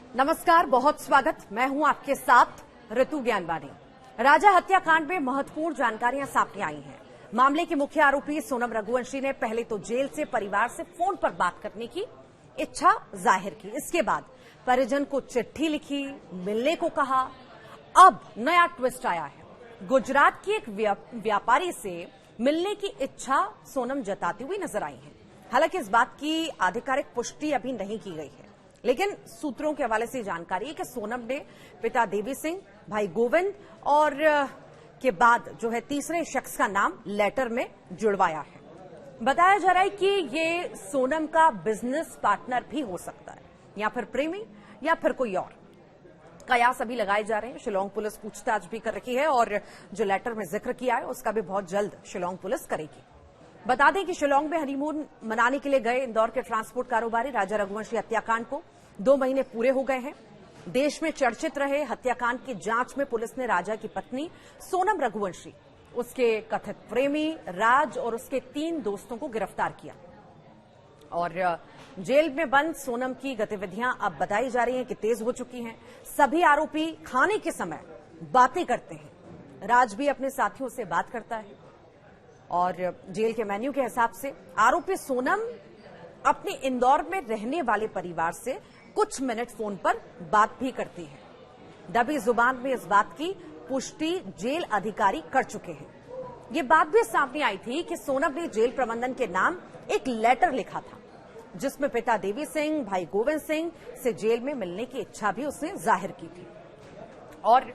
नमस्कार, बहुत स्वागत। मैं हूं आपके साथ ऋतु ज्ञानवानी। राजा हत्याकांड में महत्वपूर्ण जानकारियां सामने आई हैं। मामले के मुख्य आरोपी सोनम रघुवंशी ने पहले तो जेल से परिवार से फोन पर बात करने की इच्छा जाहिर की। इसके बाद परिजन को चिट्ठी लिखी, मिलने को कहा। अब नया ट्विस्ट आया है। गुजरात की एक व्यापारी से मिलने की इच्छा सोनम जताती हुई नजर आई है। हालांकि इस बात की आधिकारिक पुष्टि अभी नहीं की गई है, लेकिन सूत्रों के हवाले से जानकारी है कि सोनम ने पिता देवी सिंह, भाई गोविंद और के बाद जो है तीसरे शख्स का नाम लेटर में जुड़वाया है। बताया जा रहा है कि ये सोनम का बिजनेस पार्टनर भी हो सकता है, या फिर प्रेमी, या फिर कोई और। कयास अभी लगाए जा रहे हैं। शिलांग पुलिस पूछताछ भी कर रही है और जो लेटर में जिक्र किया है उसका भी बहुत जल्द शिलांग पुलिस करेगी। बता दें कि शिलांग में हनीमून मनाने के लिए गए इंदौर के ट्रांसपोर्ट कारोबारी राजा रघुवंशी हत्याकांड को 2 महीने पूरे हो गए हैं। देश में चर्चित रहे हत्याकांड की जांच में पुलिस ने राजा की पत्नी सोनम रघुवंशी, उसके कथित प्रेमी राज और उसके 3 दोस्तों को गिरफ्तार किया। और जेल में बंद सोनम की गतिविधियां अब बताई जा रही हैं कि तेज हो चुकी हैं। सभी आरोपी खाने के समय बातें करते हैं। राज भी अपने साथियों से बात करता है और जेल के मेन्यू के हिसाब से आरोपी सोनम अपने इंदौर में रहने वाले परिवार से कुछ मिनट फोन पर बात भी करती है। दबी जुबान में इस बात की पुष्टि जेल अधिकारी कर चुके हैं। ये बात भी सामने आई थी कि सोनम ने जेल प्रबंधन के नाम एक लेटर लिखा था, जिसमें पिता देवी सिंह, भाई गोविंद सिंह से जेल में मिलने की इच्छा भी उसने जाहिर की थी। और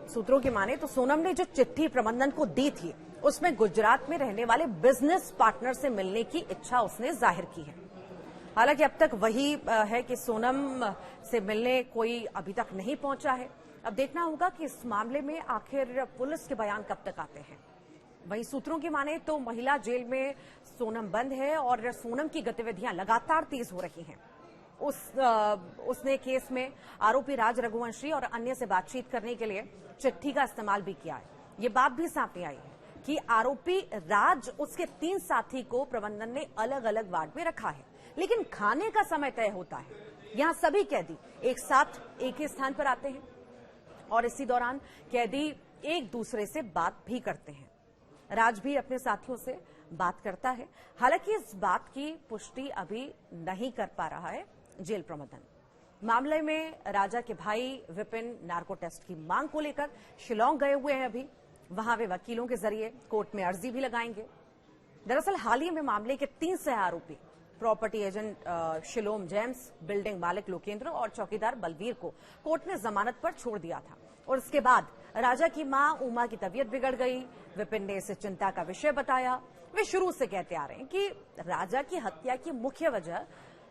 सूत्रों की माने तो सोनम ने जो चिट्ठी प्रबंधन को दी थी उसमें गुजरात में रहने वाले बिजनेस पार्टनर से मिलने की इच्छा उसने जाहिर की है। हालांकि अब तक वही है कि सोनम से मिलने कोई अभी तक नहीं पहुंचा है। अब देखना होगा कि इस मामले में आखिर पुलिस के बयान कब तक आते हैं। वहीं सूत्रों की माने तो महिला जेल में सोनम बंद है और सोनम की गतिविधियां लगातार तेज हो रही हैं। उसने केस में आरोपी राज रघुवंशी और अन्य से बातचीत करने के लिए चिट्ठी का इस्तेमाल भी किया है। ये बात भी सामने आई है कि आरोपी राज उसके 3 साथी को प्रबंधन ने अलग अलग वार्ड में रखा है, लेकिन खाने का समय तय होता है। यहां सभी कैदी एक साथ एक ही स्थान पर आते हैं और इसी दौरान कैदी एक दूसरे से बात भी करते हैं। राज भी अपने साथियों से बात करता है। हालांकि इस बात की पुष्टि अभी नहीं कर पा रहा है जेल प्रबंधन। मामले में राजा के भाई विपिन नार्को टेस्ट की मांग को लेकर शिलांग गए हुए हैं। अभी वहां वे वकीलों के जरिए कोर्ट में अर्जी भी लगाएंगे। दरअसल हाल ही में मामले के 3 सह आरोपी property agent Shalom James, building मालिक लोकेंद्र और चौकीदार बलवीर को कोर्ट ने जमानत पर छोड़ दिया था। और इसके बाद राजा की मां उमा की तबीयत बिगड़ गई। विपिन ने इसे चिंता का विषय बताया। वे शुरू से कहते आ रहे हैं कि राजा की हत्या की मुख्य वजह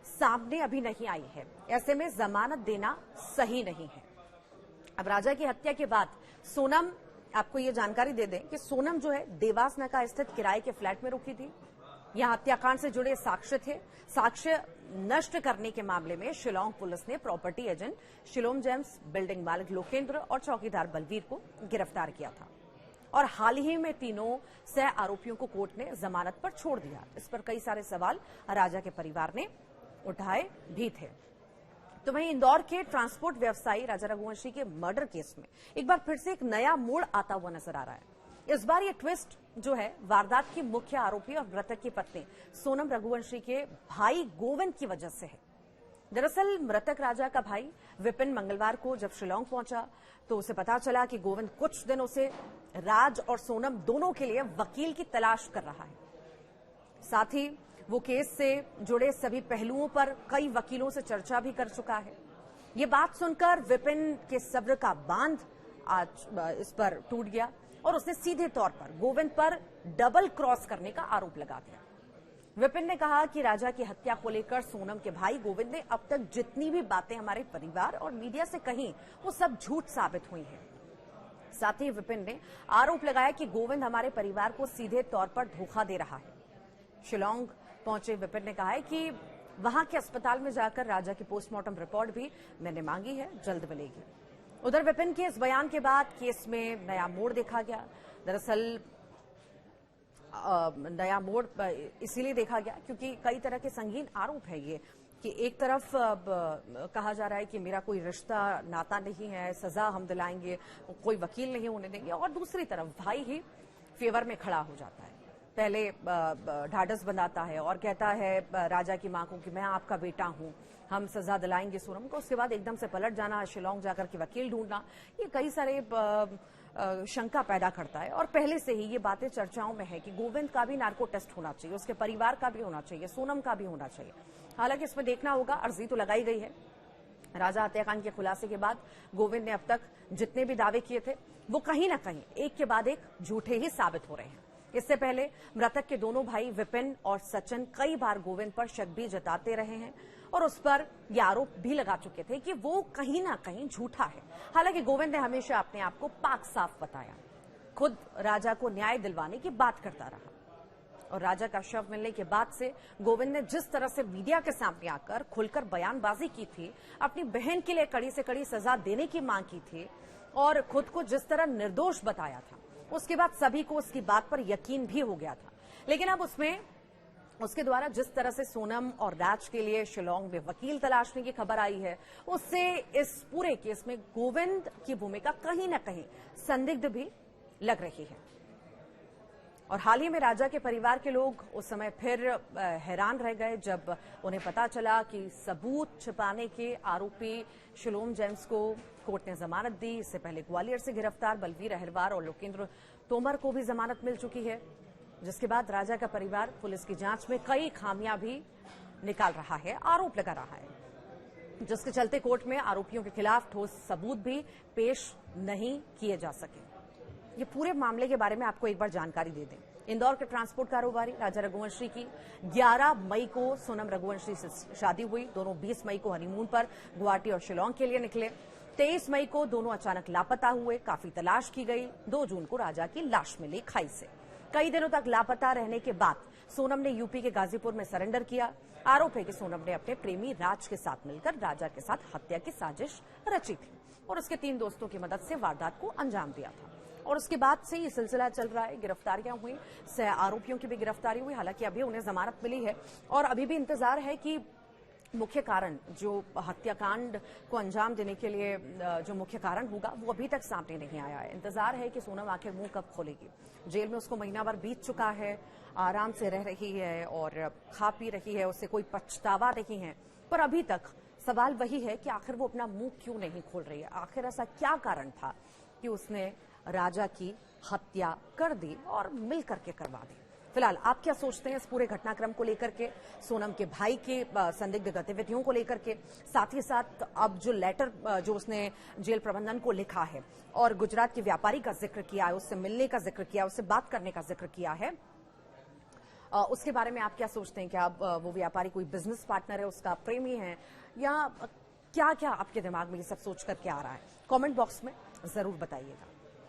सामने अभी नहीं आई है, ऐसे में जमानत देना सही नहीं है। अब राजा की हत्या के बाद सोनम, आपको ये जानकारी दे दें कि सोनम जो है देवास नका स्थित किराए के फ्लैट में रुकी थी। यहां हत्याकांड से जुड़े साक्ष्य थे। साक्ष्य नष्ट करने के मामले में शिलांग पुलिस ने property agent Shalom James, building मालिक लोकेंद्र और चौकीदार बलवीर को गिरफ्तार किया था। और हाल ही में तीनों सह आरोपियों को कोर्ट ने जमानत पर छोड़ दिया। इस पर कई सारे सवाल राजा के परिवार ने उठाए भी थे। तो वहीं इंदौर के ट्रांसपोर्ट व्यवसायी राजा रघुवंशी के मर्डर केस में एक बार फिर से एक नया मोड़ आता हुआ नजर आ रहा है। इस बार ये ट्विस्ट जो है वारदात की मुख्य आरोपी और मृतक की पत्नी सोनम रघुवंशी के भाई गोविंद की वजह से है। दरअसल मृतक राजा का भाई विपिन मंगलवार को जब शिलांग पहुंचा तो उसे पता चला कि गोविंद कुछ दिनों से राज और सोनम दोनों के लिए वकील की तलाश कर रहा है। साथ ही वो केस से जुड़े सभी पहलुओं पर कई वकीलों से चर्चा भी कर चुका है। ये बात सुनकर विपिन के सब्र का बांध आज इस पर टूट गया और उसने सीधे तौर पर गोविंद पर डबल क्रॉस करने का आरोप लगा दिया। विपिन ने कहा कि राजा की हत्या को लेकर सोनम के भाई गोविंद ने अब तक जितनी भी बातें हमारे परिवार और मीडिया से कही वो सब झूठ साबित हुई हैं। साथ ही विपिन ने आरोप लगाया कि गोविंद हमारे परिवार को सीधे तौर पर धोखा दे रहा है। शिलांग पहुंचे विपिन ने कहा है कि वहां के अस्पताल में जाकर राजा की पोस्टमार्टम रिपोर्ट भी मैंने मांगी है, जल्द मिलेगी। उधर विपिन के इस बयान के बाद केस में नया मोड़ देखा गया। दरअसल नया मोड़ इसीलिए देखा गया क्योंकि कई तरह के संगीन आरोप है ये कि एक तरफ कहा जा रहा है कि मेरा कोई रिश्ता नाता नहीं है, सजा हम दिलाएंगे, कोई वकील नहीं होने देंगे, और दूसरी तरफ भाई ही फेवर में खड़ा हो जाता है। पहले ढाढ़स बंधाता है और कहता है राजा की मां को कि मैं आपका बेटा हूं, हम सजा दिलाएंगे सोनम को। उसके बाद एकदम से पलट जाना, शिलांग जाकर के वकील ढूंढना, ये कई सारे शंका पैदा करता है। और पहले से ही ये बातें चर्चाओं में है कि गोविंद का भी नार्को टेस्ट होना चाहिए, उसके परिवार का भी होना चाहिए, सोनम का भी होना चाहिए। हालांकि इसमें देखना होगा, अर्जी तो लगाई गई है। राजा हत्याकांड के खुलासे के बाद गोविंद ने अब तक जितने भी दावे किए थे वो कहीं ना कहीं एक के बाद एक झूठे ही साबित हो रहे हैं। इससे पहले मृतक के दोनों भाई विपिन और सचिन कई बार गोविंद पर शक भी जताते रहे हैं और उस पर यह आरोप भी लगा चुके थे कि वो कहीं ना कहीं झूठा है। हालांकि गोविंद ने हमेशा अपने आप को पाक साफ बताया, खुद राजा को न्याय दिलवाने की बात करता रहा। और राजा का शव मिलने के बाद से गोविंद ने जिस तरह से मीडिया के सामने आकर खुलकर बयानबाजी की थी, अपनी बहन के लिए कड़ी से कड़ी सजा देने की मांग की थी और खुद को जिस तरह निर्दोष बताया था, उसके बाद सभी को उसकी बात पर यकीन भी हो गया था। लेकिन अब उसके द्वारा जिस तरह से सोनम और राज के लिए शिलांग में वकील तलाशने की खबर आई है, उससे इस पूरे केस में गोविंद की भूमिका कहीं न कहीं संदिग्ध भी लग रही है। और हाल ही में राजा के परिवार के लोग उस समय फिर हैरान रह गए जब उन्हें पता चला कि सबूत छिपाने के आरोपी शिलोम जेम्स को कोर्ट ने जमानत दी। इससे पहले ग्वालियर से गिरफ्तार बलवीर अहिरवार और लोकेंद्र तोमर को भी जमानत मिल चुकी है, जिसके बाद राजा का परिवार पुलिस की जांच में कई खामियां भी निकाल रहा है, आरोप लगा रहा है, जिसके चलते कोर्ट में आरोपियों के खिलाफ ठोस सबूत भी पेश नहीं किए जा सके। ये पूरे मामले के बारे में आपको एक बार जानकारी दे दें। इंदौर के ट्रांसपोर्ट कारोबारी राजा रघुवंशी की 11 मई को सोनम रघुवंशी से शादी हुई। दोनों 20 मई को हनीमून पर गुवाहाटी और शिलांग के लिए निकले। 23 मई को दोनों अचानक लापता हुए, काफी तलाश की गई। 2 जून को राजा की लाश मिली खाई से। कई दिनों तक लापता रहने के बाद सोनम ने यूपी के गाजीपुर में सरेंडर किया। आरोप है कि सोनम ने अपने प्रेमी राज के साथ मिलकर राजा के साथ हत्या की साजिश रची थी और उसके 3 दोस्तों की मदद से वारदात को अंजाम दिया था। और उसके बाद से ये सिलसिला चल रहा है, गिरफ्तारियां हुई, सह आरोपियों की भी गिरफ्तारी हुई। हालांकि अभी उन्हें जमानत मिली है और अभी भी इंतजार है कि मुख्य कारण जो हत्याकांड को अंजाम देने के लिए जो मुख्य कारण होगा वो अभी तक सामने नहीं आया है। इंतजार है कि सोनम आखिर मुंह कब खोलेगी। जेल में उसको महीना भर बीत चुका है, आराम से रह रही है और खा पी रही है, उससे कोई पछतावा नहीं है, पर अभी तक सवाल वही है कि आखिर वो अपना मुंह क्यों नहीं खोल रही है। आखिर ऐसा क्या कारण था कि उसने राजा की हत्या कर दी और मिल करके करवा दी। फिलहाल आप क्या सोचते हैं इस पूरे घटनाक्रम को लेकर के, सोनम के भाई के संदिग्ध गतिविधियों को लेकर के, साथ ही साथ अब जो लेटर जो उसने जेल प्रबंधन को लिखा है और गुजरात के व्यापारी का जिक्र किया है, उससे मिलने का जिक्र किया, उससे बात करने का जिक्र किया है, उसके बारे में आप क्या सोचते हैं? क्या वो व्यापारी कोई बिजनेस पार्टनर है, उसका प्रेमी है, या क्या क्या आपके दिमाग में ये सब सोच करके आ रहा है? कमेंट बॉक्स में जरूर बताइएगा।